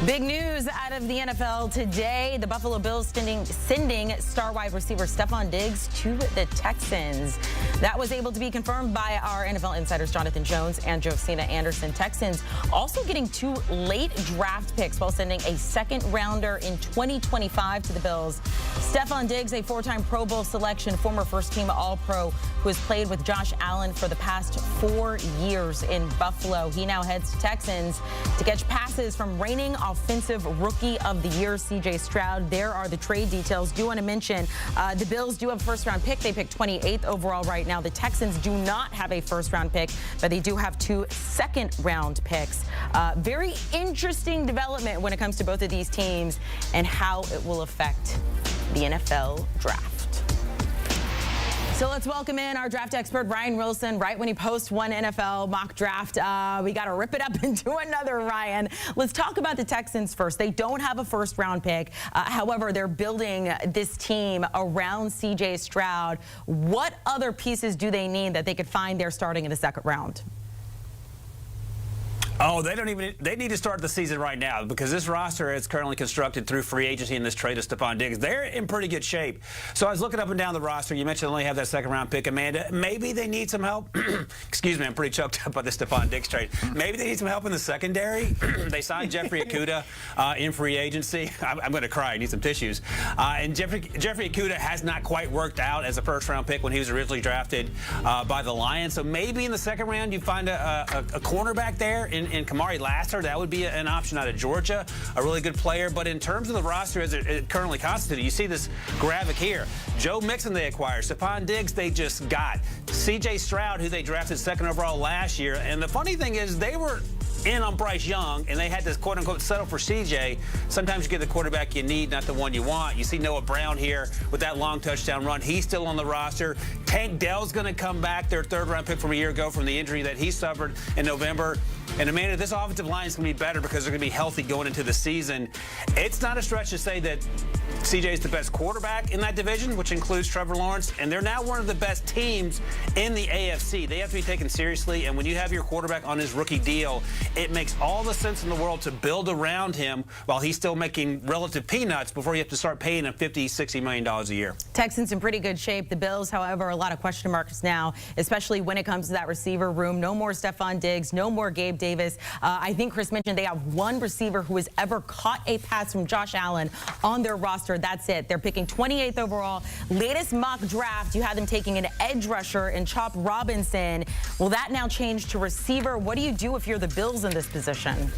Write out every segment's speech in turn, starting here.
Big news out of the NFL today. The Buffalo Bills sending star wide receiver Stefon Diggs to the Texans. That was able to be confirmed by our NFL insiders Jonathan Jones and Josina Anderson. Texans also getting 2 late draft picks while sending a second rounder in 2025 to the Bills. Stefon Diggs, a 4-time Pro Bowl selection, former first-team All-Pro, who has played with Josh Allen for the past 4 years in Buffalo. He now heads to Texans to catch passes from reigning Offensive Rookie of the Year, C.J. Stroud. There are the trade details. Do want to mention the Bills do have a first-round pick. They picked 28th overall right now. The Texans do not have a first-round pick, but they do have 2 second-round picks. Very interesting development when it comes to both of these teams and how it will affect the NFL draft. So let's welcome in our draft expert, Ryan Wilson. Right when he posts one NFL mock draft, we got to rip it up into another, Ryan. Let's talk about the Texans first. They don't have a first-round pick. However, they're building this team around C.J. Stroud. What other pieces do they need that they could find there starting in the second round? Oh, they need to start the season right now because this roster is currently constructed through free agency and this trade of Stefon Diggs. They're in pretty good shape. So I was looking up and down the roster. You mentioned they only have that second-round pick, Amanda. Maybe they need some help. Excuse me, I'm pretty choked up by the Stefon Diggs trade. Maybe they need some help in the secondary. They signed Jeffrey Okudah in free agency. I'm going to cry. I need some tissues. And Jeffrey Okudah has not quite worked out as a first-round pick when he was originally drafted by the Lions. So maybe in the second round you find a cornerback there in Kamari Lassiter. That would be an option out of Georgia, a really good player. But in terms of the roster as it currently constituted, you see this graphic here. Joe Mixon they acquired. Stefon Diggs they just got. C.J. Stroud, who they drafted second overall last year. And the funny thing is they were in on Bryce Young, and they had to quote-unquote settle for C.J. Sometimes you get the quarterback you need, not the one you want. You see Noah Brown here with that long touchdown run. He's still on the roster. Tank Dell's going to come back, their third-round pick from a year ago from the injury that he suffered in November. And Amanda, this offensive line is going to be better because they're going to be healthy going into the season. It's not a stretch to say that C.J. is the best quarterback in that division, which includes Trevor Lawrence, and they're now one of the best teams in the AFC. They have to be taken seriously, and when you have your quarterback on his rookie deal, it makes all the sense in the world to build around him while he's still making relative peanuts before you have to start paying him $50, $60 million a year. Texans in pretty good shape. The Bills, however, a lot of question marks now, especially when it comes to that receiver room. No more Stefon Diggs, no more Gabe Davis. I think Chris mentioned they have one receiver who has ever caught a pass from Josh Allen on their roster. That's it. They're picking 28th overall. Latest mock draft, you had them taking an edge rusher and Chop Robinson. Will that now change to receiver? What do you do if you're the Bills in this position?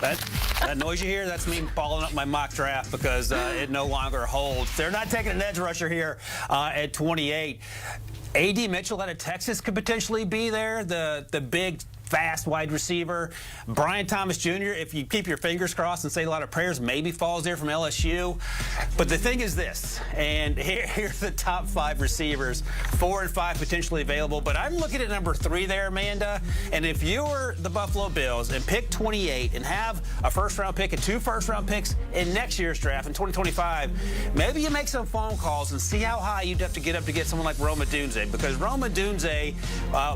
That noise you hear, that's me balling up my mock draft because it no longer holds. They're not taking an edge rusher here at 28. A.D. Mitchell out of Texas could potentially be there, the big, fast wide receiver. Brian Thomas Jr., if you keep your fingers crossed and say a lot of prayers, maybe falls there from LSU. But the thing is this, and here's the top 5 receivers, 4 and 5 potentially available. But I'm looking at number 3 there, Amanda. And if you were the Buffalo Bills and pick 28 and have a first-round pick and 2 first-round picks in next year's draft in 2025, maybe you make some phone calls and see how high you'd have to get someone like Rome Odunze, because Rome Odunze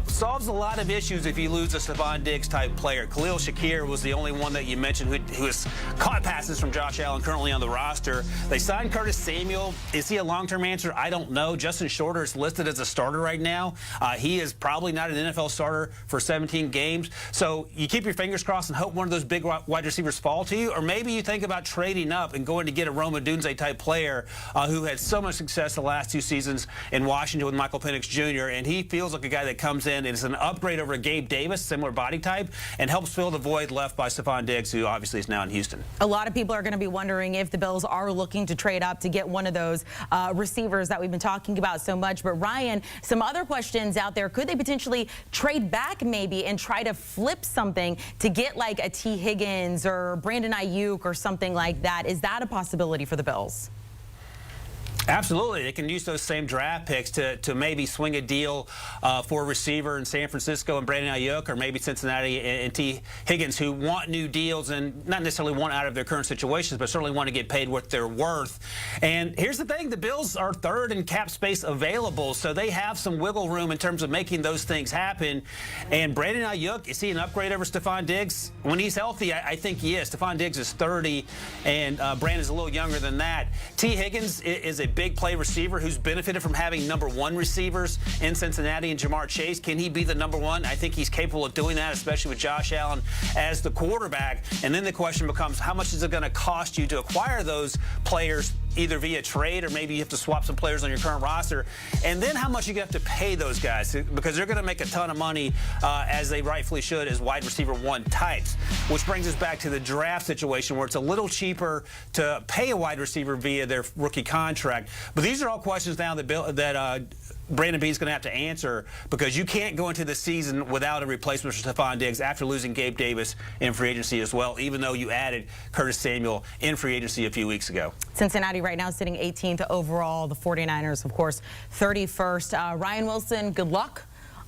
solves a lot of issues if you lose a Stefon Diggs type player. Khalil Shakir was the only one that you mentioned who has caught passes from Josh Allen currently on the roster. They signed Curtis Samuel. Is he a long-term answer? I don't know. Justin Shorter is listed as a starter right now. He is probably not an NFL starter for 17 games. So you keep your fingers crossed and hope one of those big wide receivers fall to you, or maybe you think about trading up and going to get a Rome Odunze type player who had so much success the last 2 seasons in Washington with Michael Penix Jr., and he feels like a guy that comes in and is an upgrade over Gabe Davis, similar body type, and helps fill the void left by Stefon Diggs, who obviously is now in Houston. A lot of people are going to be wondering if the Bills are looking to trade up to get one of those receivers that we've been talking about so much. But Ryan, some other questions out there. Could they potentially trade back maybe and try to flip something to get like a T. Higgins or Brandon Ayuk or something like that? Is that a possibility for the Bills? Absolutely. They can use those same draft picks to maybe swing a deal for a receiver in San Francisco and Brandon Ayuk, or maybe Cincinnati and T. Higgins, who want new deals and not necessarily want out of their current situations, but certainly want to get paid what they're worth. And here's the thing. The Bills are third in cap space available, so they have some wiggle room in terms of making those things happen. And Brandon Ayuk, is he an upgrade over Stefon Diggs? When he's healthy, I think he is. Stefon Diggs is 30, and Brandon's a little younger than that. T. Higgins is a big play receiver who's benefited from having #1 receivers in Cincinnati and Jamar Chase. Can he be the #1? I think he's capable of doing that, especially with Josh Allen as the quarterback. And then the question becomes, how much is it going to cost you to acquire those players, either via trade or maybe you have to swap some players on your current roster? And then how much you have to pay those guys, because they're going to make a ton of money, as they rightfully should, as wide receiver 1 types. Which brings us back to the draft situation, where it's a little cheaper to pay a wide receiver via their rookie contract. But these are all questions now that Brandon Beane's going to have to answer, because you can't go into the season without a replacement for Stefon Diggs after losing Gabe Davis in free agency as well, even though you added Curtis Samuel in free agency a few weeks ago. Cincinnati right now sitting 18th overall. The 49ers, of course, 31st. Ryan Wilson, good luck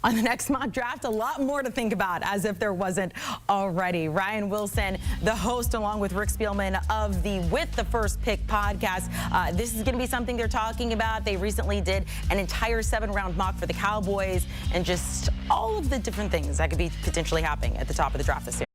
on the next mock draft. A lot more to think about, as if there wasn't already. Ryan Wilson, the host, along with Rick Spielman of the With the First Pick podcast. This is going to be something they're talking about. They recently did an entire 7-round mock for the Cowboys, and just all of the different things that could be potentially happening at the top of the draft this year.